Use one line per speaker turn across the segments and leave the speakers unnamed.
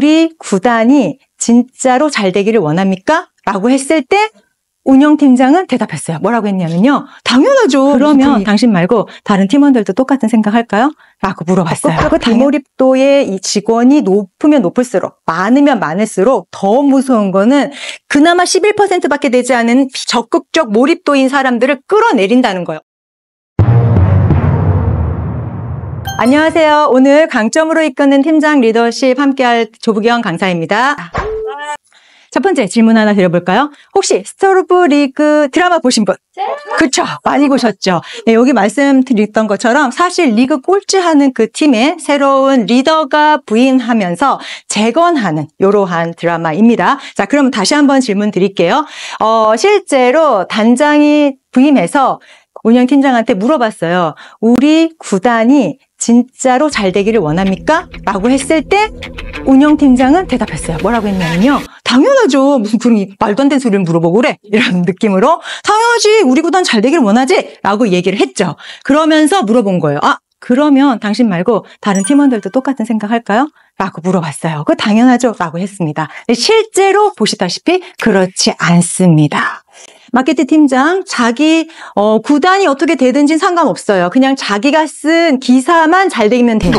우리 구단이 진짜로 잘 되기를 원합니까? 라고 했을 때 운영팀장은 대답했어요. 뭐라고 했냐면요. 당연하죠. 그러면 당신 말고 다른 팀원들도 똑같은 생각할까요? 라고 물어봤어요. 그 비몰입도의 이 직원이 높으면 높을수록, 많으면 많을수록 더 무서운 거는 그나마 11%밖에 되지 않은 적극적 몰입도인 사람들을 끌어내린다는 거예요. 안녕하세요. 오늘 강점으로 이끄는 팀장 리더십 함께할 조부경 강사입니다. 첫 번째 질문 하나 드려볼까요? 혹시 스토브 리그 드라마 보신 분? 그쵸? 많이 보셨죠? 네, 여기 말씀드렸던 것처럼 사실 리그 꼴찌하는 그 팀에 새로운 리더가 부임하면서 재건하는 이러한 드라마입니다. 자, 그럼 다시 한번 질문 드릴게요. 실제로 단장이 부임해서 운영팀장한테 물어봤어요. 우리 구단이 진짜로 잘 되기를 원합니까? 라고 했을 때 운영팀장은 대답했어요. 뭐라고 했냐면요. 당연하죠. 무슨 그런 말도 안 되는 소리를 물어보고 그래. 이런 느낌으로 당연하지. 우리 구단 잘 되기를 원하지. 라고 얘기를 했죠. 그러면서 물어본 거예요. 그러면 당신 말고 다른 팀원들도 똑같은 생각할까요? 라고 물어봤어요. 그거 당연하죠. 라고 했습니다. 실제로 보시다시피 그렇지 않습니다. 마케팅 팀장, 자기 구단이 어떻게 되든지 상관없어요. 그냥 자기가 쓴 기사만 잘 되면 돼.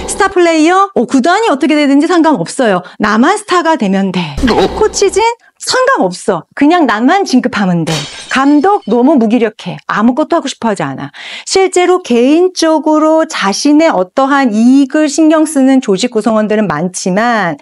스타 플레이어, 구단이 어떻게 되든지 상관없어요. 나만 스타가 되면 돼. 코치진 상관없어. 그냥 나만 진급하면 돼. 감독 너무 무기력해. 아무것도 하고 싶어 하지 않아. 실제로 개인적으로 자신의 어떠한 이익을 신경 쓰는 조직 구성원들은 많지만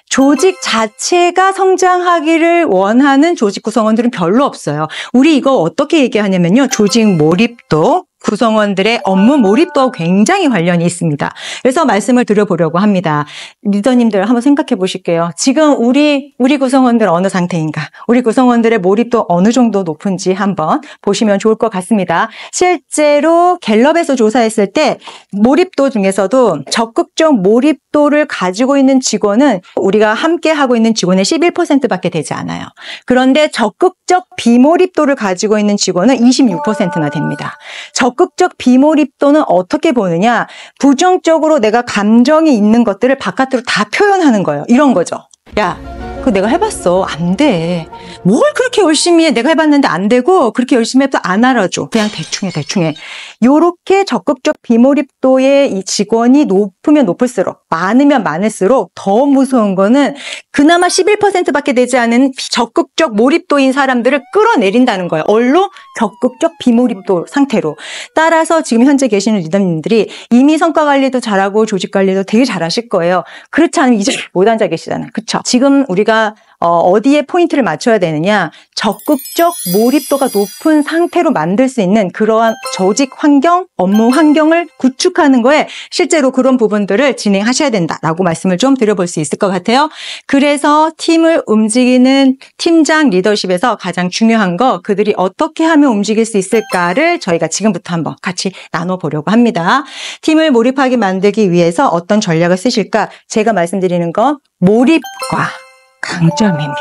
조직 자체가 성장하기를 원하는 조직 구성원들은 별로 없어요. 우리 이거 어떻게 얘기하냐면요. 조직 몰입도, 구성원들의 업무 몰입도와 굉장히 관련이 있습니다. 그래서 말씀을 드려보려고 합니다. 리더님들 한번 생각해 보실게요. 지금 우리 구성원들 어느 상태인가? 우리 구성원들의 몰입도 어느 정도 높은지 한번 보시면 좋을 것 같습니다. 실제로 갤럽에서 조사했을 때 몰입도 중에서도 적극적 몰입도를 가지고 있는 직원은 우리가 함께 하고 있는 직원의 11%밖에 되지 않아요. 그런데 적극적 비몰입도를 가지고 있는 직원은 26%나 됩니다. 적극적 비몰입도는 어떻게 보느냐? 부정적으로 내가 감정이 있는 것들을 바깥으로 다 표현하는 거예요. 이런 거죠. 야, 그거 내가 해봤어. 안 돼. 뭘 그렇게 열심히 해. 내가 해봤는데 안 되고 그렇게 열심히 해도 안 알아줘. 그냥 대충 해. 요렇게 적극적 비몰입도의 이 직원이 높으면 높을수록, 많으면 많을수록 더 무서운 거는 그나마 11%밖에 되지 않은 적극적 몰입도인 사람들을 끌어내린다는 거예요. 얼로? 적극적 비몰입도 상태로. 따라서 지금 현재 계시는 리더님들이 이미 성과 관리도 잘하고 조직 관리도 되게 잘하실 거예요. 그렇지 않으면 이제 못 앉아 계시잖아요. 그쵸? 지금 우리가 어디에 포인트를 맞춰야 되느냐? 적극적 몰입도가 높은 상태로 만들 수 있는 그러한 조직 환경, 업무 환경을 구축하는 거에 실제로 그런 부분들을 진행하셔야 된다라고 말씀을 좀 드려볼 수 있을 것 같아요. 그래서 팀을 움직이는 팀장 리더십에서 가장 중요한 거, 그들이 어떻게 하면 움직일 수 있을까를 저희가 지금부터 한번 같이 나눠보려고 합니다. 팀을 몰입하게 만들기 위해서 어떤 전략을 쓰실까? 제가 말씀드리는 건 몰입과 강점입니다.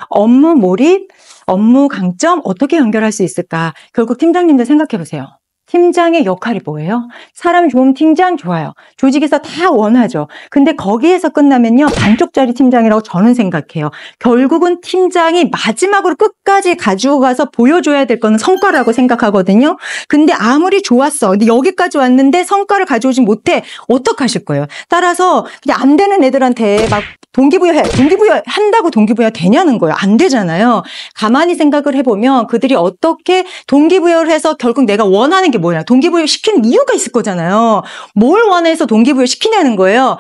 업무 몰입, 업무 강점 어떻게 연결할 수 있을까? 결국 팀장님들 생각해 보세요. 팀장의 역할이 뭐예요? 사람 좋은 팀장 좋아요. 조직에서 다 원하죠. 근데 거기에서 끝나면요. 반쪽짜리 팀장이라고 저는 생각해요. 결국은 팀장이 마지막으로 끝까지 가지고 가서 보여줘야 될 거는 성과라고 생각하거든요. 근데 아무리 좋았어. 근데 여기까지 왔는데 성과를 가져오지 못해. 어떡하실 거예요? 따라서 그냥 안 되는 애들한테 막 동기부여 한다고 동기부여 되냐는 거예요. 안 되잖아요. 가만히 생각을 해보면 그들이 어떻게 동기부여를 해서 결국 내가 원하는 게 뭐냐. 동기부여 시키는 이유가 있을 거잖아요. 뭘 원해서 동기부여 시키냐는 거예요.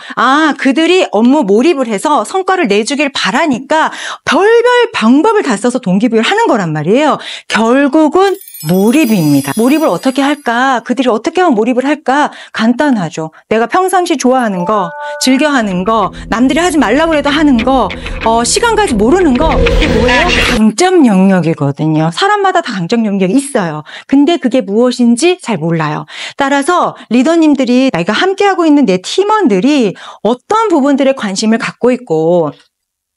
그들이 업무 몰입을 해서 성과를 내주길 바라니까 별별 방법을 다 써서 동기부여를 하는 거란 말이에요. 결국은 몰입입니다. 몰입을 어떻게 할까? 그들이 어떻게 하면 몰입을 할까? 간단하죠. 내가 평상시 좋아하는 거, 즐겨하는 거, 남들이 하지 말라고 해도 하는 거, 시간 가지 모르는 거, 그게 뭐예요? 강점 영역이거든요. 사람마다 다 강점 영역이 있어요. 근데 그게 무엇인지 잘 몰라요. 따라서 리더님들이 내가 함께하고 있는 내 팀원들이 어떤 부분들에 관심을 갖고 있고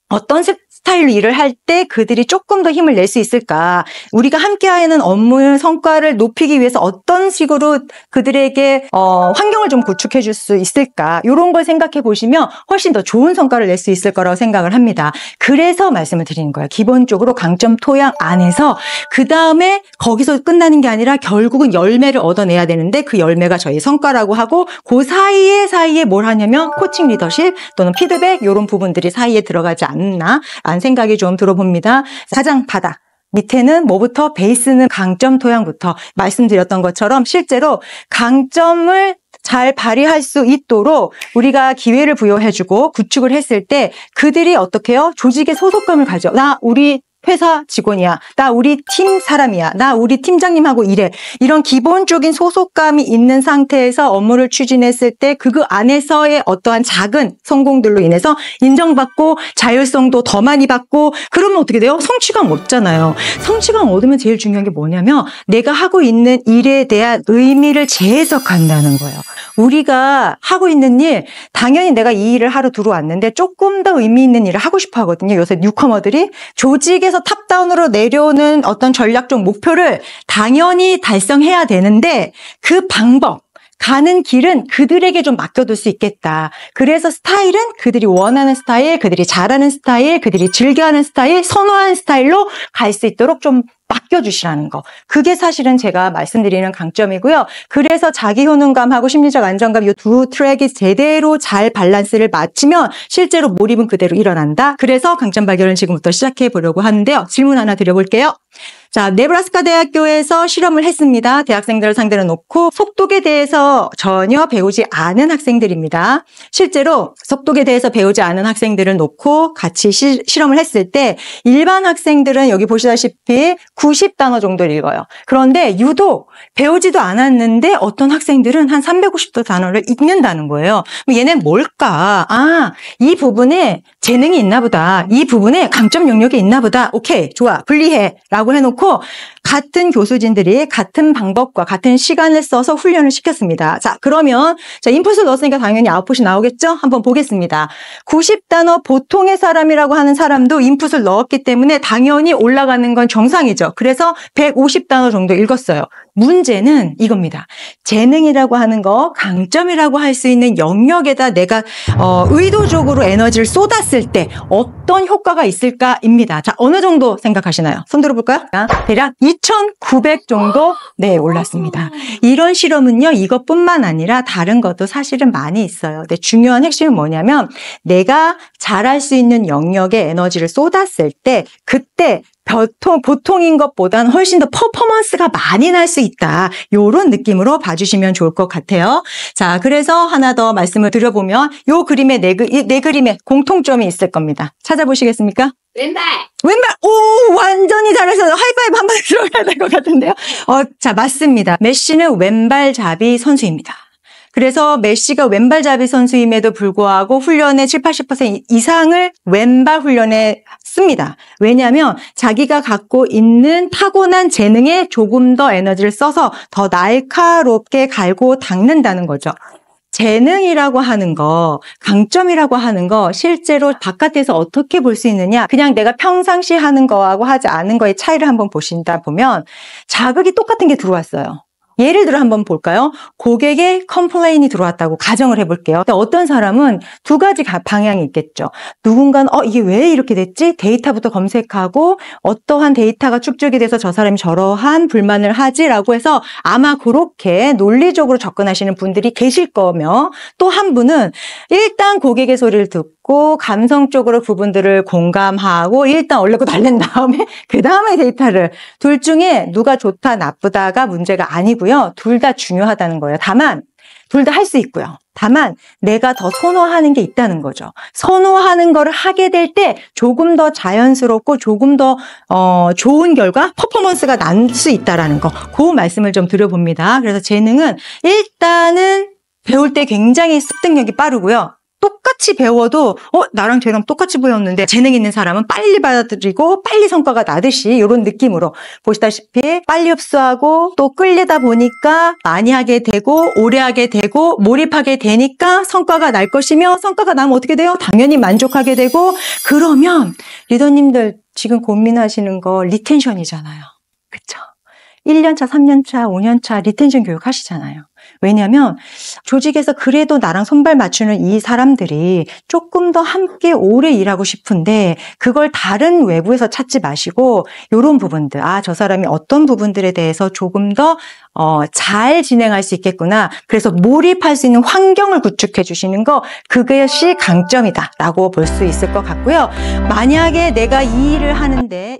어떤 스타일로 일을 할 때 그들이 조금 더 힘을 낼 수 있을까? 우리가 함께하는 업무 성과를 높이기 위해서 어떤 식으로 그들에게 환경을 좀 구축해 줄 수 있을까? 이런 걸 생각해 보시면 훨씬 더 좋은 성과를 낼 수 있을 거라고 생각을 합니다. 그래서 말씀을 드리는 거예요. 기본적으로 강점 토양 안에서 그 다음에 거기서 끝나는 게 아니라 결국은 열매를 얻어내야 되는데 그 열매가 저희 성과라고 하고 그 사이에 뭘 하냐면 코칭 리더십 또는 피드백 이런 부분들이 사이에 들어가지 않나 라는 생각이 좀 들어봅니다. 가장 바닥 밑에는 뭐부터? 베이스는 강점 토양부터 말씀드렸던 것처럼 실제로 강점을 잘 발휘할 수 있도록 우리가 기회를 부여해주고 구축을 했을 때 그들이 어떻게 해요? 조직의 소속감을 가져. 나 우리 회사 직원이야. 나 우리 팀 사람이야. 나 우리 팀장님하고 일해. 이런 기본적인 소속감이 있는 상태에서 업무를 추진했을 때 그 안에서의 어떠한 작은 성공들로 인해서 인정받고 자율성도 더 많이 받고 그러면 어떻게 돼요? 성취감 얻잖아요. 성취감 얻으면 제일 중요한 게 뭐냐면 내가 하고 있는 일에 대한 의미를 재해석한다는 거예요. 우리가 하고 있는 일, 당연히 내가 이 일을 하러 들어왔는데 조금 더 의미 있는 일을 하고 싶어 하거든요. 요새 뉴커머들이 조직에서 탑다운으로 내려오는 어떤 전략적 목표를 당연히 달성해야 되는데 그 방법, 가는 길은 그들에게 좀 맡겨둘 수 있겠다. 그래서 스타일은 그들이 원하는 스타일, 그들이 잘하는 스타일, 그들이 즐겨하는 스타일, 선호하는 스타일로 갈 수 있도록 좀 맡겨주시라는 거. 그게 사실은 제가 말씀드리는 강점이고요. 그래서 자기 효능감하고 심리적 안정감 이 두 트랙이 제대로 잘 밸런스를 맞추면 실제로 몰입은 그대로 일어난다. 그래서 강점 발견을 지금부터 시작해 보려고 하는데요. 질문 하나 드려볼게요. 자, 네브라스카 대학교에서 실험을 했습니다. 대학생들을 상대로 놓고 속독에 대해서 전혀 배우지 않은 학생들입니다. 실제로 속독에 대해서 배우지 않은 학생들을 놓고 같이 실험을 했을 때 일반 학생들은 여기 보시다시피 90단어 정도를 읽어요. 그런데 유독 배우지도 않았는데 어떤 학생들은 한 350단어를 읽는다는 거예요. 얘는 뭘까? 아, 이 부분에 재능이 있나 보다. 이 부분에 강점 영역이 있나 보다. 오케이, 좋아, 분리해 라고 해놓고 같은 교수진들이 같은 방법과 같은 시간을 써서 훈련을 시켰습니다. 자, 그러면 인풋을 넣었으니까 당연히 아웃풋이 나오겠죠? 한번 보겠습니다. 90단어 보통의 사람이라고 하는 사람도 인풋을 넣었기 때문에 당연히 올라가는 건 정상이죠. 그래서 150단어 정도 읽었어요. 문제는 이겁니다. 재능이라고 하는 거, 강점이라고 할 수 있는 영역에다 내가 의도적으로 에너지를 쏟았을 때 어떤 효과가 있을까입니다. 자, 어느 정도 생각하시나요? 손 들어볼까요? 대략 2,900 정도 네, 올랐습니다. 이런 실험은요, 이것뿐만 아니라 다른 것도 사실은 많이 있어요. 근데 중요한 핵심은 뭐냐면 내가 잘할 수 있는 영역에 에너지를 쏟았을 때 그때 보통인 것보다는 훨씬 더 퍼포먼스가 많이 날 수 있다. 이런 느낌으로 봐주시면 좋을 것 같아요. 자, 그래서 하나 더 말씀을 드려보면 이 그림에 네 그림에 공통점이 있을 겁니다. 찾아보시겠습니까?
왼발!
오, 완전히 잘하셔서 하이파이브 한번 들어가야 될 것 같은데요. 자, 맞습니다. 메시는 왼발잡이 선수입니다. 그래서 메시가 왼발잡이 선수임에도 불구하고 훈련의 7, 80% 이상을 왼발 훈련에 씁니다. 왜냐하면 자기가 갖고 있는 타고난 재능에 조금 더 에너지를 써서 더 날카롭게 갈고 닦는다는 거죠. 재능이라고 하는 거, 강점이라고 하는 거 실제로 바깥에서 어떻게 볼 수 있느냐? 그냥 내가 평상시 하는 거하고 하지 않은 거의 차이를 한번 보신다 보면 자극이 똑같은 게 들어왔어요. 예를 들어 한번 볼까요? 고객의 컴플레인이 들어왔다고 가정을 해볼게요. 어떤 사람은 두 가지 방향이 있겠죠. 누군가는 이게 왜 이렇게 됐지? 데이터부터 검색하고 어떠한 데이터가 축적이 돼서 저 사람이 저러한 불만을 하지라고 해서 아마 그렇게 논리적으로 접근하시는 분들이 계실 거며 또 한 분은 일단 고객의 소리를 듣고 감성적으로 부분들을 공감하고 일단 얼르고 달랜 다음에 그 다음에 데이터를 둘 중에 누가 좋다 나쁘다가 문제가 아니고 둘 다 중요하다는 거예요. 다만 둘 다 할 수 있고요. 다만 내가 더 선호하는 게 있다는 거죠. 선호하는 거를 하게 될 때 조금 더 자연스럽고 조금 더 좋은 결과, 퍼포먼스가 날 수 있다는 거. 그 말씀을 좀 드려봅니다. 그래서 재능은 일단은 배울 때 굉장히 습득력이 빠르고요. 똑같이 배워도 나랑 쟤랑 똑같이 배웠는데 재능 있는 사람은 빨리 받아들이고 빨리 성과가 나듯이 이런 느낌으로 보시다시피 빨리 흡수하고 또 끌리다 보니까 많이 하게 되고 오래 하게 되고 몰입하게 되니까 성과가 날 것이며 성과가 나면 어떻게 돼요? 당연히 만족하게 되고 그러면 리더님들 지금 고민하시는 거 리텐션이잖아요. 그쵸? 1년차, 3년차, 5년차 리텐션 교육 하시잖아요. 왜냐면 조직에서 그래도 나랑 손발 맞추는 이 사람들이 조금 더 함께 오래 일하고 싶은데 그걸 다른 외부에서 찾지 마시고 이런 부분들, 저 사람이 어떤 부분들에 대해서 조금 더 잘 진행할 수 있겠구나. 그래서 몰입할 수 있는 환경을 구축해 주시는 거, 그것이 강점이다라고 볼 수 있을 것 같고요. 만약에 내가 이 일을 하는데